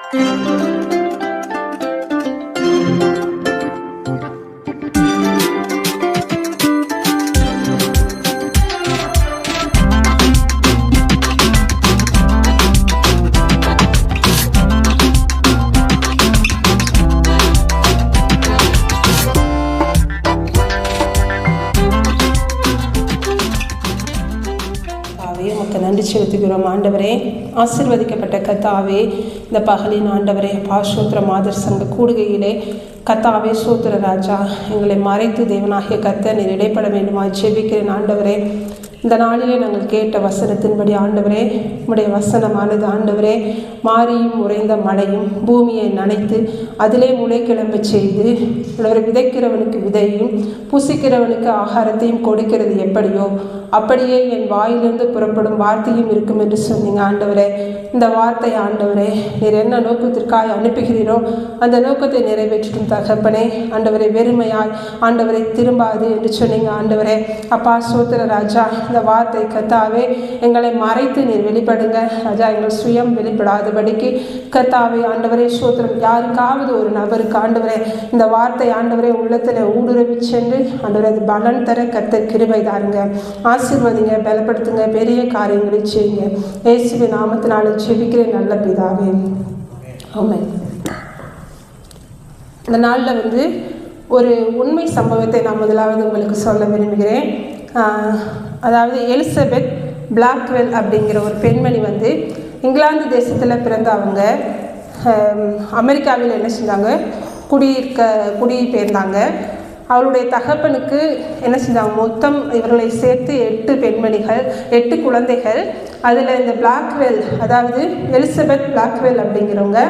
நன்றி செலுத்துகிறோம். ஆண்டவரே, ஆசீர்வதிக்கப்பட்ட கர்த்தாவே, இந்த பகலின் ஆண்டவரே பாசோத்திர மாதர் சங்க கூடுகையிலே கர்த்தாவே சோத்திர ராஜா, எங்களை மறைத்து தேவனாகிய கர்த்தர் நீர் இடைப்பட வேண்டுமா ஜெபிக்கிறேன். ஆண்டவரே, இந்த நாளிலே நாங்கள் கேட்ட வசனத்தின்படி ஆண்டவரே, உம்முடைய வசனமானது ஆண்டவரே மாறியும் உறைந்த மழையும் பூமியை நனைத்து அதிலே முளை கிளம்ப செய்து ஆண்டவரை விதைக்கிறவனுக்கு விதையும் புசிக்கிறவனுக்கு ஆகாரத்தையும் கொடுக்கிறது எப்படியோ அப்படியே என் வாயிலிருந்து புறப்படும் வார்த்தையும் இருக்கும் என்று சொன்னீங்க. ஆண்டவரே, இந்த வார்த்தை ஆண்டவரே நீர் என்ன நோக்கத்திற்காக அனுப்புகிறீரோ அந்த நோக்கத்தை நிறைவேற்றும் தகப்பனே. ஆண்டவரை வெறுமையாய் ஆண்டவரை திரும்பாது என்று சொன்னீங்க. ஆண்டவரே அப்பா சோத்திர ராஜா, இந்த வார்த்தை கர்த்தாவே எங்களை மறைத்து நீர் வெளிப்படுங்க ராஜா. எங்கள் சுயம் வெளிப்படாதபடிக்கு கர்த்தாவே ஆண்டவரே சோத்திரம், யாருக்காவது ஒரு நபருக்கு ஆண்டவரே இந்த வார்த்தை ஆண்டவரே உள்ளத்தில் ஊடுருவி சென்று ஆண்டவரே அது பலன் தர கர்த்தர் கிருபை தாருங்க. ஆசீர்வதிங்க, பலப்படுத்துங்க, பெரிய காரியங்களை செய்யுங்க. இயேசுவின் நாமத்தினாலே ஜெபிக்கிறேன் நல்ல பிதாவே, ஆமென். இந்த நாளில் ஒரு உண்மை சம்பவத்தை நான் முதலாவது உங்களுக்கு சொல்ல விரும்புகிறேன். அதாவது எலிசபெத் பிளாக்வெல் அப்படிங்கிற ஒரு பெண்மணி இங்கிலாந்து தேசத்தில் பிறந்த அவங்க அமெரிக்காவில் என்ன செஞ்சாங்க, குடிபெயர்ந்தாங்க. அவளுடைய தகப்பனுக்கு என்ன செஞ்சாங்க, மொத்தம் இவர்களை சேர்த்து 8 குழந்தைகள். அதில் இந்த பிளாக்வெல், அதாவது எலிசபெத் பிளாக்வெல் அப்படிங்கிறவங்க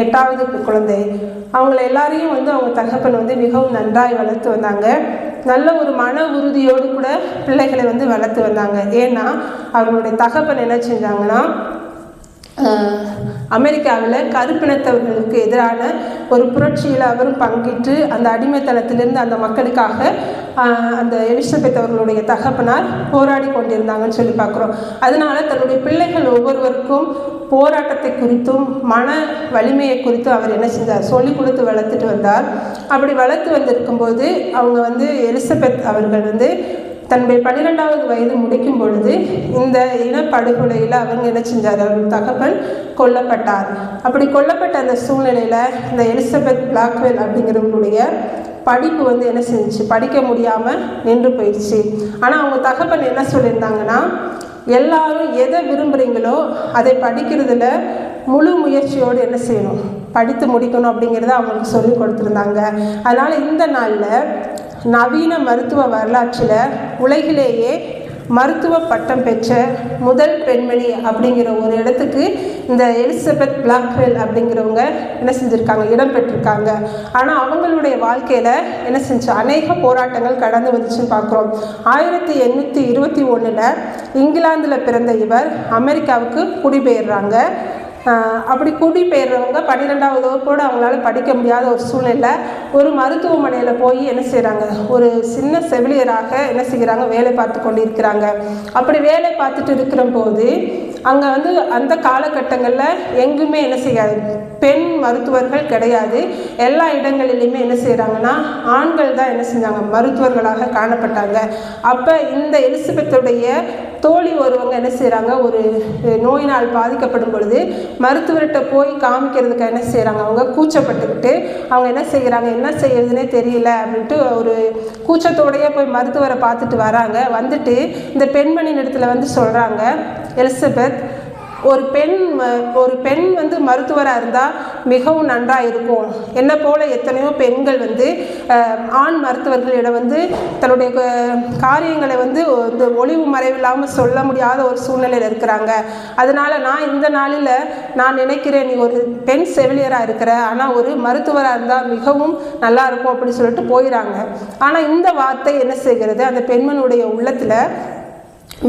8வது குழந்தை. அவங்கள எல்லாரையும் அவங்க தகப்பன் மிகவும் நன்றாய் வளர்த்து வந்தாங்க. நல்ல ஒரு மன உறுதியோடு கூட பிள்ளைகளை வளர்த்து வந்தாங்க. ஏன்னா அவங்களுடைய தகப்பன் என்ன செஞ்சாங்கன்னா, அமெரிக்காவில் கருப்பினத்தவர்களுக்கு எதிரான ஒரு புரட்சியில் அவரும் பங்கிட்டு அந்த அடிமைத்தனத்திலிருந்து அந்த மக்களுக்காக அந்த எலிசபெத் அவர்களுடைய தகப்பனார் போராடி கொண்டிருந்தாங்கன்னு சொல்லி பார்க்குறோம். அதனால தன்னுடைய பிள்ளைகள் ஒவ்வொருவருக்கும் போராட்டத்தை குறித்தும் மன வலிமையை குறித்தும் அவர் என்ன செஞ்சார், சொல்லிக் கொடுத்து வளர்த்துட்டு வந்தார். அப்படி வளர்த்து வந்திருக்கும்போது அவங்க எலிசபெத் அவர்கள் தன்னுடைய 12வது வயது முடிக்கும் பொழுது இந்த இனப்படுகொலையில் அவங்க என்ன செஞ்சார், அவர்கள் தகப்பன் கொல்லப்பட்டார். அப்படி கொல்லப்பட்ட அந்த சூழ்நிலையில் இந்த எலிசபெத் பிளாக்வெல் அப்படிங்கிறவங்களுடைய படிப்பு என்ன செஞ்சிச்சு, படிக்க முடியாமல் நின்று போயிடுச்சு. ஆனால் அவங்க தகப்பன் என்ன சொல்லியிருந்தாங்கன்னா, எல்லாரும் எதை விரும்புகிறீங்களோ அதை படிக்கிறதுல முழு முயற்சியோடு என்ன செய்யணும், படித்து முடிக்கணும் அப்படிங்கிறத அவங்களுக்கு சொல்லி கொடுத்துருந்தாங்க. அதனால் இந்த நாளில் நவீன மருத்துவ வரலாற்றில் உலகிலேயே மருத்துவ பட்டம் பெற்ற முதல் பெண்மணி அப்படிங்கிற ஒரு இடத்துக்கு இந்த எலிசபெத் பிளாக்வெல் அப்படிங்கிறவங்க என்ன செஞ்சுருக்காங்க, இடம் பெற்றிருக்காங்க. ஆனால் அவங்களுடைய வாழ்க்கையில் என்ன செஞ்சு அநேக போராட்டங்கள் கடந்து வந்துச்சுன்னு பார்க்குறோம். 1821 இங்கிலாந்தில் பிறந்த இவர் அமெரிக்காவுக்கு குடிபெயர்றாங்க. அப்படி குடிபெயர்றவங்க 12வது வகுப்போடு அவங்களால படிக்க முடியாத ஒரு சூழ்நிலை ஒரு மருத்துவமனையில் போய் என்ன செய்கிறாங்க, ஒரு சின்ன செவிலியராக என்ன செய்கிறாங்க, வேலை பார்த்து கொண்டு இருக்கிறாங்க. அப்படி வேலை பார்த்துட்டு இருக்கிற போது அங்கே அந்த காலகட்டங்களில் எங்குமே என்ன செய்யாது, பெண் மருத்துவர்கள் கிடையாது. எல்லா இடங்களிலுமே என்ன செய்கிறாங்கன்னா ஆண்கள் தான் என்ன செஞ்சாங்க, மருத்துவர்களாக காணப்பட்டாங்க. அப்போ இந்த எலிசபெத்துடைய தோழி ஒருவங்க என்ன செய்கிறாங்க, ஒரு நோயினால் பாதிக்கப்படும் பொழுது மருத்துவர்கிட்ட போய் காமிக்கிறதுக்கு என்ன செய்கிறாங்க, அவங்க கூச்சப்பட்டுக்கிட்டு அவங்க என்ன செய்கிறாங்க, என்ன செய்யறதுனே தெரியல அப்படின்ட்டு ஒரு கூச்சத்தோடையே போய் மருத்துவரை பார்த்துட்டு வராங்க. வந்துட்டு இந்த பெண்மணியின் இடத்துல சொல்கிறாங்க, எலிசபெத், ஒரு பெண் மருத்துவராக இருந்தால் மிகவும் நன்றாக இருக்கும். என்னை போல எத்தனையோ பெண்கள் ஆண் மருத்துவர்களிடம் தன்னுடைய காரியங்களை இந்த ஒளிவு மறைவில்லாமல் சொல்ல முடியாத ஒரு சூழ்நிலையில் இருக்கிறாங்க. அதனால் நான் இந்த நாளில் நான் நினைக்கிறேன், நீ ஒரு பெண் செவிலியராக இருக்கிற, ஆனால் ஒரு மருத்துவராக இருந்தால் மிகவும் நல்லா இருக்கும் அப்படின்னு சொல்லிட்டு போயிடறாங்க. ஆனால் இந்த வார்த்தை என்ன செய்கிறது, அந்த பெண்மனுடைய உள்ளத்தில்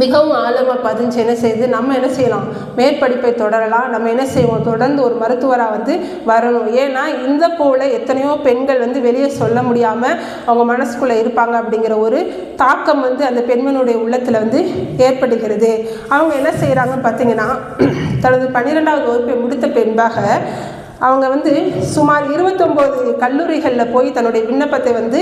மிகவும் ஆழமாக பதிஞ்சு என்ன செய்யுது, நம்ம என்ன செய்யலாம், மேற்படிப்பை தொடரலாம், நம்ம என்ன செய்வோம், தொடர்ந்து ஒரு மருத்துவராக வரணும். ஏன்னா இந்த போல் எத்தனையோ பெண்கள் வெளியே சொல்ல முடியாமல் அவங்க மனசுக்குள்ளே இருப்பாங்க அப்படிங்கிற ஒரு தாக்கம் அந்த பெண்மனுடைய உள்ளத்தில் ஏற்படுகிறது. அவங்க என்ன செய்கிறாங்கன்னு பார்த்தீங்கன்னா, தனது 12வது வகுப்பை முடித்த பின்பாக அவங்க வந்து சுமார் 29 கல்லூரிகளில் போய் தன்னுடைய விண்ணப்பத்தை வந்து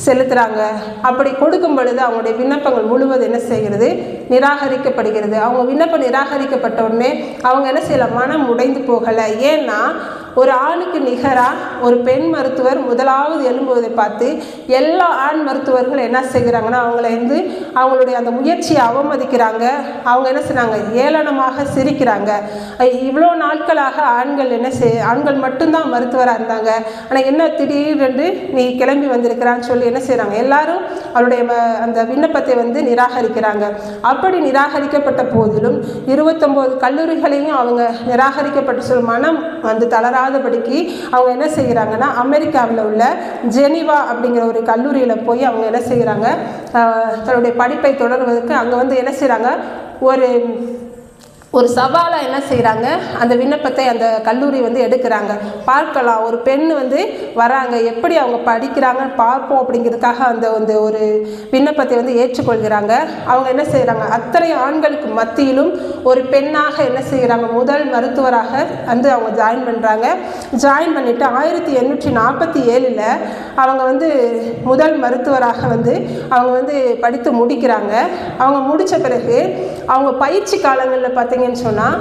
செலுத்துகிறாங்க. அப்படி கொடுக்கும் பொழுது அவங்களுடைய விண்ணப்பங்கள் முழுவதும் என்ன செய்கிறது, நிராகரிக்கப்படுகிறது. அவங்க விண்ணப்பம் நிராகரிக்கப்பட்ட உடனே அவங்க என்ன செய்யலாம், மனம் உடைந்து போகலை. ஏன்னா ஒரு ஆணுக்கு நிகராக ஒரு பெண் மருத்துவர் முதலாவது எழும்புவதை பார்த்து எல்லா ஆண் மருத்துவர்கள் என்ன செய்கிறாங்கன்னா அவங்கள வந்து அவங்களுடைய அந்த முயற்சியை அவமதிக்கிறாங்க. அவங்க என்ன செய்கிறாங்க, ஏளனமாக சிரிக்கிறாங்க. இவ்வளோ நாட்களாக ஆண்கள் மட்டும்தான் மருத்துவராக இருந்தாங்க, ஆனால் என்ன திடீரென்று நீ கிளம்பி வந்திருக்கிறான்னு சொல்லி என்ன செய்கிறாங்க, எல்லாரும் அவருடைய அந்த விண்ணப்பத்தை வந்து நிராகரிக்கிறாங்க. அப்படி நிராகரிக்கப்பட்ட போதிலும் 29 கல்லூரிகளையும் அவங்க நிராகரிக்கப்பட்ட மனம் வந்து தளராதபடிக்கு அவங்க என்ன செய்கிறாங்கன்னா அமெரிக்காவில் உள்ள ஜெனீவா அப்படிங்கிற ஒரு கல்லூரியில் போய் அவங்க என்ன செய்கிறாங்க, தன்னுடைய படிப்பை தொடர்வதற்கு அங்கே வந்து என்ன செய்கிறாங்க, ஒரு சவாலாக என்ன செய்கிறாங்க, அந்த விண்ணப்பத்தை அந்த கல்லூரி வந்து எடுக்கிறாங்க. பார்க்கலாம், ஒரு பெண் வந்து வராங்க, எப்படி அவங்க படிக்கிறாங்கன்னு பார்ப்போம் அப்படிங்கிறதுக்காக அந்த வந்து ஒரு விண்ணப்பத்தை வந்து ஏற்றுக்கொள்கிறாங்க. அவங்க என்ன செய்கிறாங்க, அத்தனை ஆண்களுக்கு மத்தியிலும் ஒரு பெண்ணாக என்ன செய்கிறாங்க, முதல் மருத்துவராக வந்து அவங்க ஜாயின் பண்ணுறாங்க. ஜாயின் பண்ணிவிட்டு 1847 அவங்க வந்து முதல் மருத்துவராக வந்து அவங்க வந்து படித்து முடிக்கிறாங்க. அவங்க முடித்த பிறகு அவங்க பயிற்சி காலங்களில் பார்த்தீங்கன்னு சொன்னால்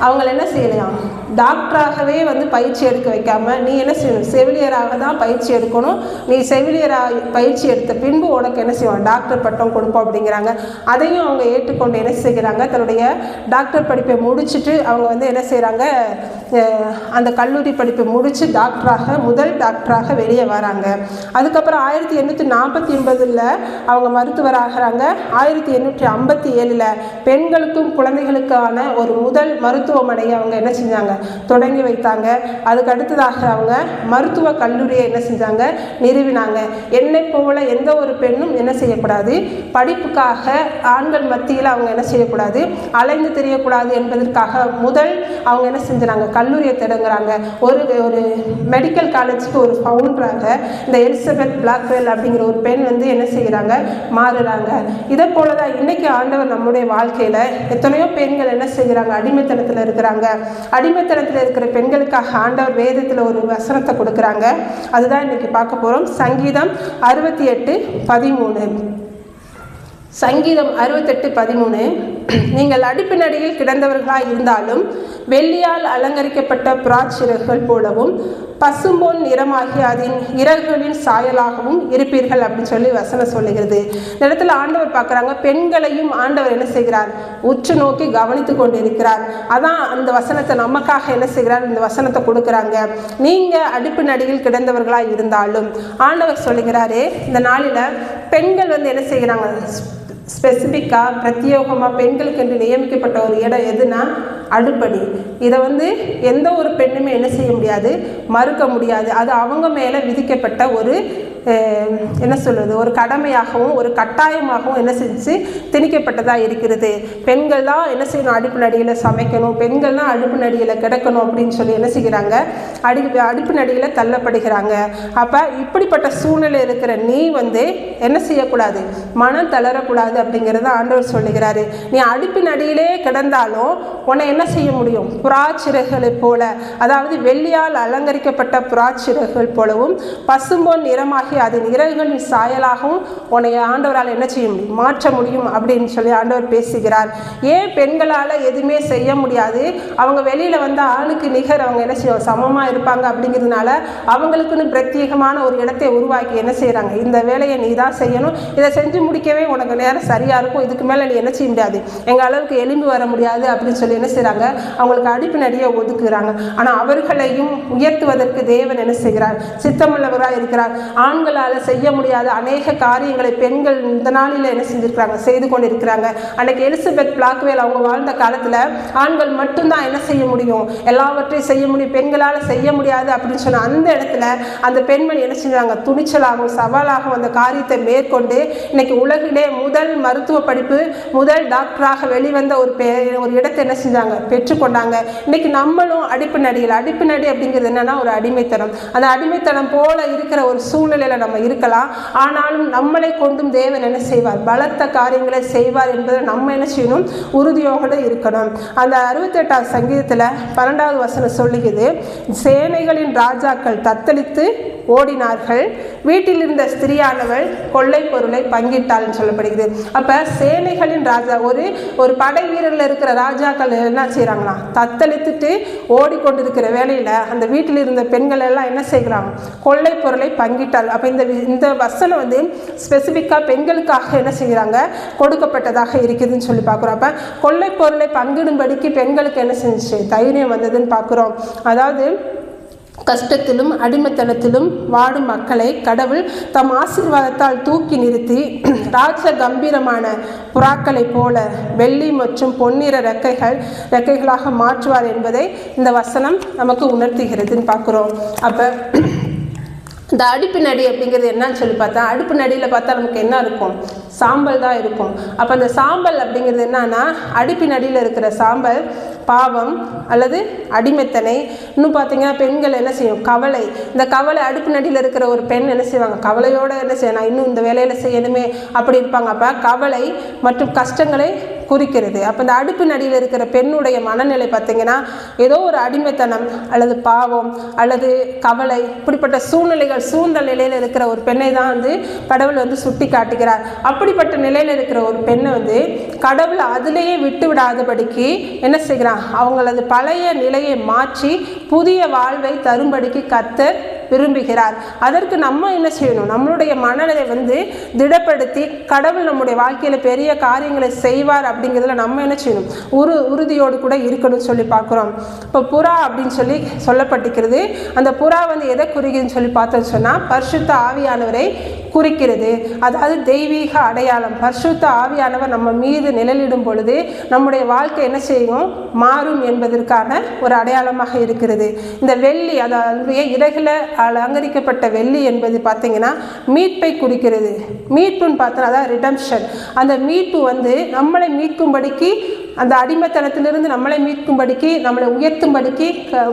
அவங்கள என்ன செய்யலாம், டாக்டராகவே வந்து பயிற்சி எடுக்க வைக்காமல் நீ என்ன செய்யணும், செவிலியராக தான் பயிற்சி எடுக்கணும், நீ செவிலியராக பயிற்சி எடுத்த பின்பு உனக்கு என்ன செய்வாங்க, டாக்டர் பட்டம் கொடுப்போம் அப்படிங்கிறாங்க. அதையும் அவங்க ஏற்றுக்கொண்டு என்ன செய்கிறாங்க, தன்னுடைய டாக்டர் படிப்பை முடிச்சுட்டு அவங்க வந்து என்ன செய்கிறாங்க, அந்த கல்லூரி படிப்பை முடித்து முதல் டாக்டராக வெளியே வராங்க. அதுக்கப்புறம் 1849 அவங்க மருத்துவராகிறாங்க. 1857 பெண்களுக்கும் குழந்தைகளுக்கான ஒரு முதல் மருத்துவமனையை அவங்க என்ன செஞ்சாங்க, தொடங்கி வைத்தாங்க. அதுக்கு அடுத்ததாக அவங்க மருத்துவ கல்லூரியை என்ன செஞ்சாங்க, நிறுவினாங்க. என்னை போல எந்த ஒரு பெண்ணும் என்ன செய்யக்கூடாது, படிப்புக்காக ஆண்கள் மத்தியில் அவங்க என்ன செய்யக்கூடாது, அலைந்து தெரியக்கூடாது என்பதற்காக முதல் அவங்க என்ன செஞ்சாங்க, கல்லூரியை தொடங்குறாங்க. ஒரு மெடிக்கல் காலேஜுக்கு ஒரு ஃபவுண்டராக இந்த எலிசபெத் பிளாக்வெல் அப்படிங்கிற ஒரு பெண் வந்து என்ன செய்கிறாங்க, மாறுறாங்க. இதை போல தான் இன்னைக்கு ஆண்டவர் நம்முடைய வாழ்க்கையில் எத்தனையோ பெண்கள் என்ன செய்கிறாங்க, அடிமைத்தனத்தில் இருக்கிறாங்க. அடிமைத்தனத்தில் இருக்கிற பெண்களுக்காக ஆண்டவர் வேதத்தில் ஒரு வசனத்தை கொடுக்குறாங்க. அதுதான் இன்னைக்கு பார்க்க போகிறோம். சங்கீதம் 68:13. சங்கீதம் 68:13. நீங்கள் அடுப்பின் அடியில் கிடந்தவர்களாக இருந்தாலும் வெள்ளியால் அலங்கரிக்கப்பட்ட புறாச்சிறகுகள் போலவும் பசும்பொன் நிறமாகிய அதன் இறகுகளின் சாயலாகவும் இருப்பீர்கள் அப்படின்னு சொல்லி வசனம் சொல்லுகிறது. இந்த இடத்துல ஆண்டவர் பார்க்குறாங்க, பெண்களையும் ஆண்டவர் என்ன செய்கிறார், உற்று நோக்கி கவனித்து கொண்டு இருக்கிறார். அதான் அந்த வசனத்தை நமக்காக என்ன செய்கிறார், இந்த வசனத்தை கொடுக்குறாங்க. நீங்கள் அடுப்பின் அடியில் கிடந்தவர்களாக இருந்தாலும் ஆண்டவர் சொல்லுகிறாரே, இந்த நாளில் பெண்கள் வந்து என்ன செய்கிறாங்க, ஸ்பெசிஃபிக்காக பிரத்யேகமாக பெண்களுக்கு என்று நியமிக்கப்பட்ட ஒரு இடம் எதுனா அடுப்படி. இதை வந்து எந்த ஒரு பெண்ணுமே என்ன செய்ய முடியாது, மறுக்க முடியாது. அது அவங்க மேலே விதிக்கப்பட்ட ஒரு என்ன சொல்வது, ஒரு கடமையாகவும் ஒரு கட்டாயமாகவும் என்ன செஞ்சு திணிக்கப்பட்டதாக இருக்கிறது. பெண்கள் தான் என்ன செய்யணும், அடுப்பு நடியில் சமைக்கணும், பெண்கள் தான் அடுப்பு நடியில் கிடக்கணும் அப்படின்னு சொல்லி என்ன செய்கிறாங்க, அடுப்பு நடியில் தள்ளப்படுகிறாங்க. அப்போ இப்படிப்பட்ட சூழ்நிலை இருக்கிற நீ வந்து என்ன செய்யக்கூடாது, மனம் தளரக்கூடாது அப்படிங்கிறத ஆண்டவர் சொல்லுகிறாரு. நீ அடுப்பின் அடியிலே கிடந்தாலும் உன்னை என்ன செய்ய முடியும், புறாச்சிறகுகளை போல, அதாவது வெள்ளியால் அலங்கரிக்கப்பட்ட புறாச்சிறகுகள் போலவும் பசும்பொன் நிறமாகி அதன் இறகுகளின் சாயலாகவும் உன்னை ஆண்டவரால் என்ன செய்ய முடியும், மாற்ற முடியும் அப்படின்னு சொல்லி ஆண்டவர் பேசுகிறார். ஏன் பெண்களால் எதுவுமே செய்ய முடியாது, அவங்க வெளியில் வந்து ஆணுக்கு நிகர் அவங்க என்ன செய்ய சமமாக இருப்பாங்க அப்படிங்கிறதுனால அவங்களுக்குன்னு பிரத்யேகமான ஒரு இடத்தை உருவாக்கி என்ன செய்கிறாங்க, இந்த வேலையை நீ தான் செய்யணும், இதை செஞ்சு முடிக்கவே உனக்கு நேரம் சரியாக இருக்கும், இதுக்கு மேலே நீ என்ன செய்ய முடியாது, எங்கள் அளவுக்கு எலும்பி வர முடியாது அப்படின்னு சொல்லி என்ன செய்கிறாங்க, அவங்களுக்கு அடுப்பு நடிகை ஒதுக்குறாங்க. ஆனால் அவர்களையும் உயர்த்துவதற்கு தேவன் என்ன செய்கிறார், சித்தமுள்ளவராக இருக்கிறார். ஆண்களால் செய்ய முடியாத அநேக காரியங்களை பெண்கள் இந்த நாளில் என்ன செஞ்சுருக்கிறாங்க, செய்து கொண்டு இருக்கிறாங்க. அன்னைக்கு எலிசபெத் பிளாக்வெல் அவங்க வாழ்ந்த காலத்தில் ஆண்கள் மட்டும்தான் என்ன செய்ய முடியும், எல்லாவற்றையும் செய்ய முடியும், பெண்களால் செய்ய முடியாது அப்படின்னு சொன்ன அந்த இடத்துல அந்த பெண்மணி என்ன செஞ்சாங்க, துணிச்சலாகவும் சவாலாகவும் அந்த காரியத்தை மேற்கொண்டு இன்னைக்கு உலகிலே முதல் மருத்துவ படிப்பு முதல் டாக்டராக வெளிவந்த ஒரு இடத்தை என்ன செஞ்சாங்க, பெற்றுக்கொண்டாங்க. இன்னைக்கு நம்மளும் அடுப்பு நடி அப்படிங்கிறது என்னன்னா ஒரு அடிமைத்தனம். அந்த அடிமைத்தனம் போல இருக்கிற ஒரு சூழ்நிலை சூழ்நிலையில் நம்ம இருக்கலாம். ஆனாலும் நம்மளை கொண்டும் தேவன் என்ன செய்வார்? பலத்த காரியங்களை செய்வார் என்பதை நம்ம என்ன செய்யணும்? உறுதியோடு இருக்கணும். அந்த 68ஆம் சங்கீதத்தில் 12வது வசனம் சொல்லுகிறது, சேனைகளின் ராஜாக்கள் தத்தளித்து ஓடினார்கள், வீட்டில் இருந்த ஸ்திரியானவள் கொள்ளை பொருளை பங்கிட்டாள்னு சொல்லப்படுகிறது. அப்போ சேனைகளின் ராஜா, ஒரு படை வீரரில் இருக்கிற ராஜாக்கள் என்ன செய்கிறாங்களா? தத்தளித்துட்டு ஓடிக்கொண்டிருக்கிற வேலையில் அந்த வீட்டில் இருந்த பெண்கள் எல்லாம் என்ன செய்கிறாங்க? கொள்ளை பொருளை பங்கிட்டாள். அப்போ இந்த வசனம் வந்து ஸ்பெசிஃபிக்காக பெண்களுக்காக என்ன செய்கிறாங்க? கொடுக்கப்பட்டதாக இருக்குதுன்னு சொல்லி பார்க்குறோம். அப்போ கொள்ளை பொருளை பங்கிடும்படிக்கு பெண்களுக்கு என்ன செஞ்சிச்சு? தைரியம் வந்ததுன்னு பார்க்குறோம். அதாவது கஷ்டத்திலும் அடிமைத்தனத்திலும் வாடும் மக்களை கடவுள் தம் ஆசீர்வாதத்தால் தூக்கி நிறுத்தி ராஜ கம்பீரமான புறாக்களை போல வெள்ளி மற்றும் பொன்னிற ரெக்கைகளாக மாற்றுவார் என்பதை இந்த வசனம் நமக்கு உணர்த்துகிறதுன்னு பார்க்குறோம். அப்போ இந்த அடுப்பு நடி அப்படிங்கிறது என்னன்னு சொல்லி பார்த்தா, அடுப்பு நடியில் பார்த்தா நமக்கு என்ன இருக்கும்? சாம்பல் தான் இருக்கும். அப்போ அந்த சாம்பல் அப்படிங்கிறது என்னன்னா, அடுப்பின் அடியில் இருக்கிற சாம்பல் பாவம் அல்லது அடிமைத்தனை. இன்னும் பார்த்தீங்கன்னா பெண்கள் என்ன செய்யும்? கவலை. இந்த கவலை, அடுப்பு நடியில் இருக்கிற ஒரு பெண் என்ன செய்வாங்க? கவலையோடு என்ன செய்யணும்? இன்னும் இந்த வேலையில் செய்யணுமே அப்படி இருப்பாங்க. அப்போ கவலை மற்றும் கஷ்டங்களை குறிக்கிறது. அப்போ இந்த அடுப்பு நடியில் இருக்கிற பெண்ணுடைய மனநிலை பார்த்தீங்கன்னா ஏதோ ஒரு அடிமைத்தனம் அல்லது பாவம் அல்லது கவலை, இப்படிப்பட்ட சூழ்நிலைகள் சூழ்ந்த நிலையில் இருக்கிற ஒரு பெண்ணை தான் வந்து கடவுள் வந்து சுட்டி காட்டுகிறார். அப்படிப்பட்ட நிலையில் இருக்கிற ஒரு பெண்ணை வந்து கடவுள் அதிலேயே விட்டு விடாதபடிக்கு என்ன செய்கிறார்? அவங்களது பழைய நிலையை மாற்றி புதிய வாழ்வை தரும்படிக்கு கர்த்தர் விரும்புகிறார். அதற்கு நம்ம என்ன செய்யணும்? நம்மளுடைய மனநிலை வந்து திடப்படுத்தி கடவுள் நம்முடைய வாழ்க்கையில் பெரிய காரியங்களை செய்வார் அப்படிங்கிறதுல நம்ம என்ன செய்யணும்? உறுதியோடு கூட இருக்கணும்னு சொல்லி பார்க்குறோம். இப்போ புறா அப்படின்னு சொல்லி சொல்லப்பட்டிருக்கிறது. அந்த புறா வந்து எதை குறிக்குதுன்னு சொல்லி பார்த்தோன்னு சொன்னால் பரிசுத்த ஆவியானவரை குறிக்கிறது. அதாவது தெய்வீக அடையாளம். பரிசுத்த ஆவியானவர் நம்ம மீது நிழலிடும் பொழுது நம்முடைய வாழ்க்கை என்ன செய்யும்? மாறும் என்பதற்கான ஒரு அடையாளமாக இருக்கிறது. இந்த வெள்ளி, அதனுடைய இறகுல அலங்கரிக்கப்பட்ட வெள்ளி என்பது பார்த்தீங்கன்னா மீட்பை குறிக்கிறது. மீட்புன்னு பார்த்தோன்னா அதான் ரிடம்ஷன். அந்த மீட்பு வந்து நம்மளை மீட்கும்படிக்கு, அந்த அடிமைத்தனத்திலிருந்து நம்மளை மீட்கும்படிக்கு, நம்மளை உயர்த்தும்படிக்கு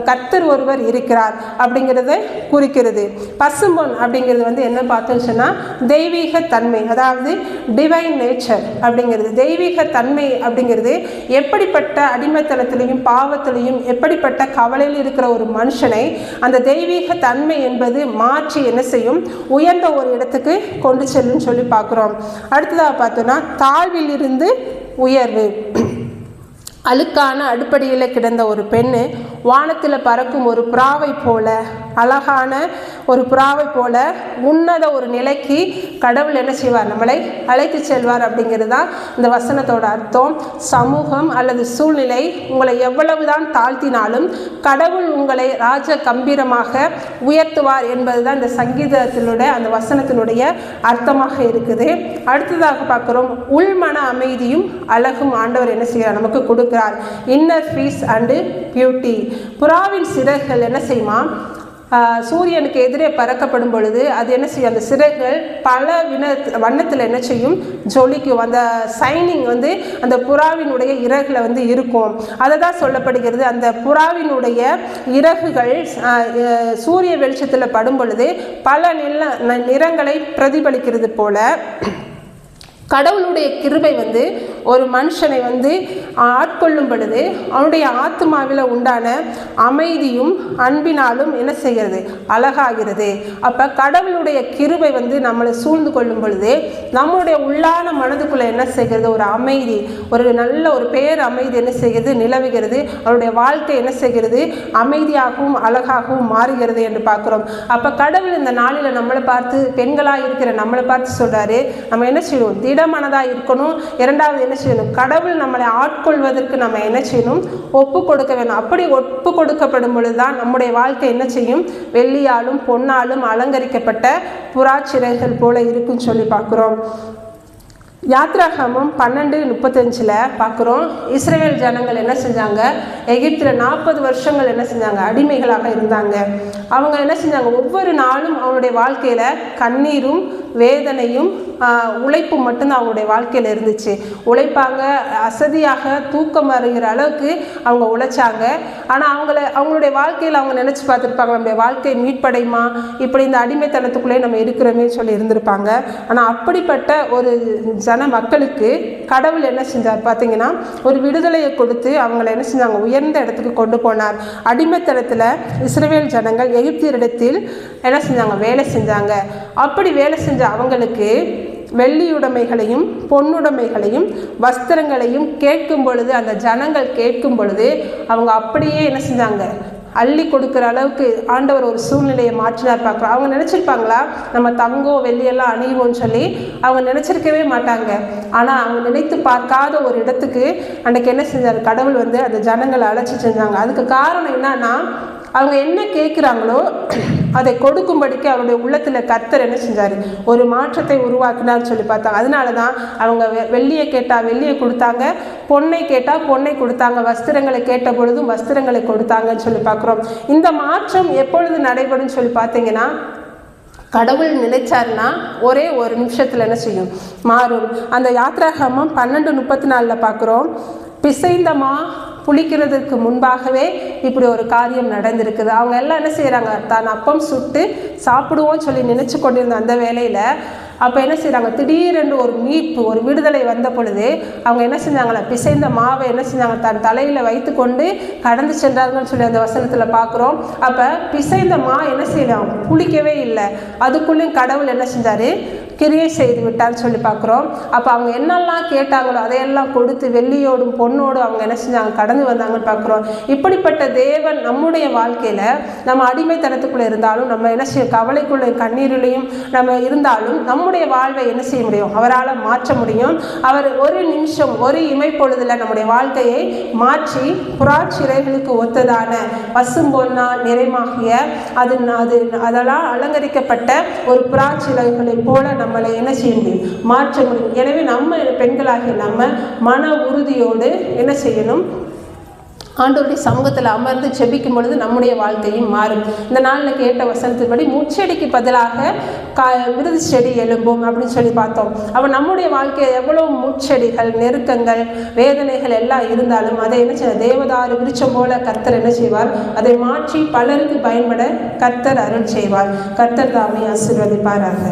கர்த்தர் ஒருவர் இருக்கிறார் அப்படிங்கிறத குறிக்கிறது. பசும்பொன் அப்படிங்கிறது வந்து என்ன பார்த்தோன்னு சொன்னால் தெய்வீக தன்மை, அதாவது டிவைன் நேச்சர் அப்படிங்கிறது. தெய்வீக தன்மை அப்படிங்கிறது எப்படிப்பட்ட அடிமைத்தனத்திலையும் பாவத்திலையும் எப்படிப்பட்ட கவலையில் இருக்கிற ஒரு மனுஷனை அந்த தெய்வீக தன்மை என்பது மாற்றி என்ன செய்யும்? உயர்ந்த ஒரு இடத்துக்கு கொண்டு செல்லும் சொல்லி பார்க்குறோம். அடுத்ததாக பார்த்தோன்னா தாழ்வில் இருந்து உயர்வு. அழுக்கான அடுப்படியில் கிடந்த ஒரு பெண்ணு வானத்தில் பறக்கும் ஒரு புறாவை போல, அழகான ஒரு புறாவை போல உன்னத ஒரு நிலைக்கு கடவுள் என்ன செய்வார்? நம்மளை அழைத்து செல்வார் அப்படிங்கிறது தான் இந்த வசனத்தோட அர்த்தம். சமூகம் அல்லது சூழ்நிலை உங்களை எவ்வளவுதான் தாழ்த்தினாலும் கடவுள் உங்களை ராஜ கம்பீரமாக உயர்த்துவார் என்பது தான் இந்த சங்கீதத்தினுடைய அந்த வசனத்தினுடைய அர்த்தமாக இருக்குது. அடுத்ததாக பார்க்குறோம், உள்மன அமைதியும் அழகும் ஆண்டவர் என்ன செய்கிறார்? நமக்கு கொடுக்க இன்னர் பீஸ் அண்ட் பியூட்டி. புறாவின் சிறகுகள் என்ன செய்யுமா? சூரியனுக்கு எதிரே பறக்கப்படும் பொழுது அது என்ன செய்யும்? அந்த சிறகுகள் பல வண்ணத்தில் என்ன செய்யும்? ஜொலிக்கும். அந்த சைனிங் வந்து அந்த புறாவினுடைய இறகுல வந்து இருக்கும். அதை தான் சொல்லப்படுகிறது. அந்த புறாவினுடைய இறகுகள் சூரிய வெளிச்சத்தில் படும் பொழுது பல நிறங்களை பிரதிபலிக்கிறது போல கடவுளுடைய கிருபை வந்து ஒரு மனுஷனை வந்து ஆட்கொள்ளும் பொழுது அவனுடைய ஆத்மாவில் உண்டான அமைதியும் அன்பினாலும் என்ன செய்கிறது? அழகாகிறது. அப்போ கடவுளுடைய கிருபை வந்து நம்மளை சூழ்ந்து கொள்ளும் பொழுது நம்மளுடைய உள்ளான மனதுக்குள்ளே என்ன செய்கிறது? ஒரு அமைதி, ஒரு நல்ல ஒரு பேர் அமைதி என்ன செய்கிறது? நிலவுகிறது. அவருடைய வாழ்க்கை என்ன செய்கிறது? அமைதியாகவும் அழகாகவும் மாறுகிறது என்று பார்க்குறோம். அப்போ கடவுள் இந்த நாளில் நம்மளை பார்த்து, பெண்களாக இருக்கிற நம்மளை பார்த்து சொல்கிறாரு, நம்ம என்ன செய்யணும்? திடமனதாக இருக்கணும். இரண்டாவது என்ன செய்யணும்? கடவுள் நம்மளை ஆட்கொள்வதற்கு நம்ம என்ன செய்யணும்? ஒப்பு கொடுக்க வேணும். அப்படி ஒப்பு கொடுக்கப்படும் பொழுதுதான் நம்முடைய வாழ்க்கை என்ன செய்யும்? வெள்ளியாலும் பொன்னாலும் அலங்கரிக்கப்பட்ட புறாச்சிறைகள் போல இருக்குன்னு சொல்லி பார்க்குறோம். யாத்ராகமம் 12:35 பார்க்குறோம். இஸ்ரவேல் ஜனங்கள் என்ன செஞ்சாங்க? எகிப்தில் 40 வருஷங்கள் என்ன செஞ்சாங்க? அடிமைகளாக இருந்தாங்க. அவங்க என்ன செஞ்சாங்க? ஒவ்வொரு நாளும் அவங்களுடைய வாழ்க்கையில் கண்ணீரும் வேதனையும் உழைப்பும் மட்டும்தான் அவங்களுடைய வாழ்க்கையில் இருந்துச்சு. உழைப்பாங்க, அசதியாக தூக்கம் வருகிற அளவுக்கு அவங்க உழைச்சாங்க. ஆனால் அவங்களுடைய வாழ்க்கையில் அவங்க நினச்சி பார்த்துருப்பாங்க, நம்முடைய வாழ்க்கை மீட்படையுமா, இப்படி இந்த அடிமைத்தனத்துக்குள்ளே நம்ம இருக்கிறோமே சொல்லி இருந்திருப்பாங்க. ஆனால் அப்படிப்பட்ட ஒரு மக்களுக்கு கடவுள் என்ன செஞ்சார் பார்த்தீங்கன்னா, ஒரு விடுதலையை கொடுத்து அவங்களை என்ன செஞ்சாங்க? உயர்ந்த இடத்துக்கு கொண்டு போனார். அடிமைத்தனத்தில் இஸ்ரவேல் ஜனங்கள் எகிப்தியரிடத்தில் என்ன செஞ்சாங்க? வேலை செஞ்சாங்க. அப்படி வேலை செஞ்ச அவங்களுக்கு வெள்ளியுடைமைகளையும் பொன்னுடைமைகளையும் வஸ்திரங்களையும் கேட்கும் பொழுது, அந்த ஜனங்கள் கேட்கும் பொழுது அவங்க அப்படியே என்ன செஞ்சாங்க? அள்ளி கொடுக்குற அளவுக்கு ஆண்டவர் ஒரு சூழ்நிலையை மாற்றினார் பார்க்குறோம். அவங்க நினச்சிருப்பாங்களா நம்ம தங்கம் வெள்ளியெல்லாம் அணிவோன்னு சொல்லி? அவங்க நினச்சிருக்கவே மாட்டாங்க. ஆனால் அவங்க நினைத்து பார்க்காத ஒரு இடத்துக்கு அன்றைக்கு என்ன செஞ்சார்? கடவுள் அந்த ஜனங்களை அழைச்சி செஞ்சாங்க. அதுக்கு காரணம் என்னன்னா, அவங்க என்ன கேட்குறாங்களோ அதை கொடுக்கும்படிக்கு அவருடைய உள்ளத்தில் கர்த்தர் என்ன செஞ்சார்? ஒரு மாற்றத்தை உருவாக்கினார்னு சொல்லி பார்த்தாங்க. அதனால தான் அவங்க வெள்ளியை கேட்டால் வெள்ளியை கொடுத்தாங்க, பொன்னை கேட்டால் பொன்னை கொடுத்தாங்க, வஸ்திரங்களை கேட்ட பொழுதும் வஸ்திரங்களை கொடுத்தாங்கன்னு சொல்லி பார்க்குறோம். இந்த மாற்றம் எப்பொழுது நடைபெறும் சொல்லி பார்த்தீங்கன்னா, கடவுள் நினைச்சாருன்னா ஒரே ஒரு நிமிஷத்தில் என்ன செய்யும்? மாறும். அந்த யாத்ராகமம் 12:34 பார்க்குறோம். பிசைந்தமா புளிக்கிறதுக்கு முன்பாகவே இப்படி ஒரு காரியம் நடந்திருக்குது. அவங்க எல்லாம் என்ன செய்கிறாங்க? தான் அப்பம் சுட்டு சாப்பிடுவோன்னு சொல்லி நினச்சி கொண்டிருந்த அந்த வேலையில் அப்போ என்ன செய்கிறாங்க? திடீரென்று ஒரு மீட்பு, ஒரு விடுதலை வந்த பொழுது அவங்க என்ன செஞ்சாங்களா? பிசைந்த மாவை என்ன செஞ்சாங்க? தன் தலையில் வைத்து கொண்டு கடந்து சென்றாங்கன்னு சொல்லி அந்த வசனத்தில் பார்க்குறோம். அப்போ பிசைந்த மா என்ன செய்யலாம்? புளிக்கவே இல்லை. அதுக்குள்ளேயும் கடவுள் என்ன செஞ்சார்? கிரியை செய்து விட்டான்னு சொல்லி பார்க்குறோம். அப்போ அவங்க என்னெல்லாம் கேட்டாங்களோ அதையெல்லாம் கொடுத்து வெள்ளியோடும் பொண்ணோடும் அவங்க என்ன செஞ்சாங்க? கடந்து வந்தாங்கன்னு பார்க்குறோம். இப்படிப்பட்ட தேவன் நம்முடைய வாழ்க்கையில் நம்ம அடிமைத்தனத்துக்குள்ளே இருந்தாலும், நம்ம என்ன செய்ய கவலைக்குள்ளே கண்ணீரிலையும் நம்ம இருந்தாலும் நம்முடைய வாழ்வை என்ன செய்ய முடியும்? அவரால் மாற்ற முடியும். அவர் ஒரு நிமிஷம், ஒரு இமைப்பொழுதில் நம்முடைய வாழ்க்கையை மாற்றி புறாச்சிறைகளுக்கு ஒத்ததான பசும்பொன்னா நிறைமாகிய அதெல்லாம் அலங்கரிக்கப்பட்ட ஒரு புறாச்சிறைகளை போல நம்மளை என்ன செய்ய முடியும்? மாற்ற முடியும். எனவே நம்ம பெண்களாகிய நம்ம மன உறுதியோடு என்ன செய்யணும்? ஆண்டவருடைய சமூகத்தில் அமர்ந்து செபிக்கும் பொழுது நம்முடைய வாழ்க்கையும் மாறும். இந்த நாளில் கேட்ட வசனத்தின்படி முச்செடிக்கு பதிலாக விருது செடி எழும்பும் அப்படின்னு சொல்லி பார்த்தோம். அப்போ நம்முடைய வாழ்க்கையில் எவ்வளோ முச்செடிகள், நெருக்கங்கள், வேதனைகள் எல்லாம் இருந்தாலும் அதை என்ன செய்ய தேவதாரு விருட்சம் போல கர்த்தர் என்ன செய்வார்? அதை மாற்றி பலருக்கு பயன்பட கர்த்தர் அருள் செய்வார். கர்த்தர் தாமே ஆசீர்வதிப்பாராக.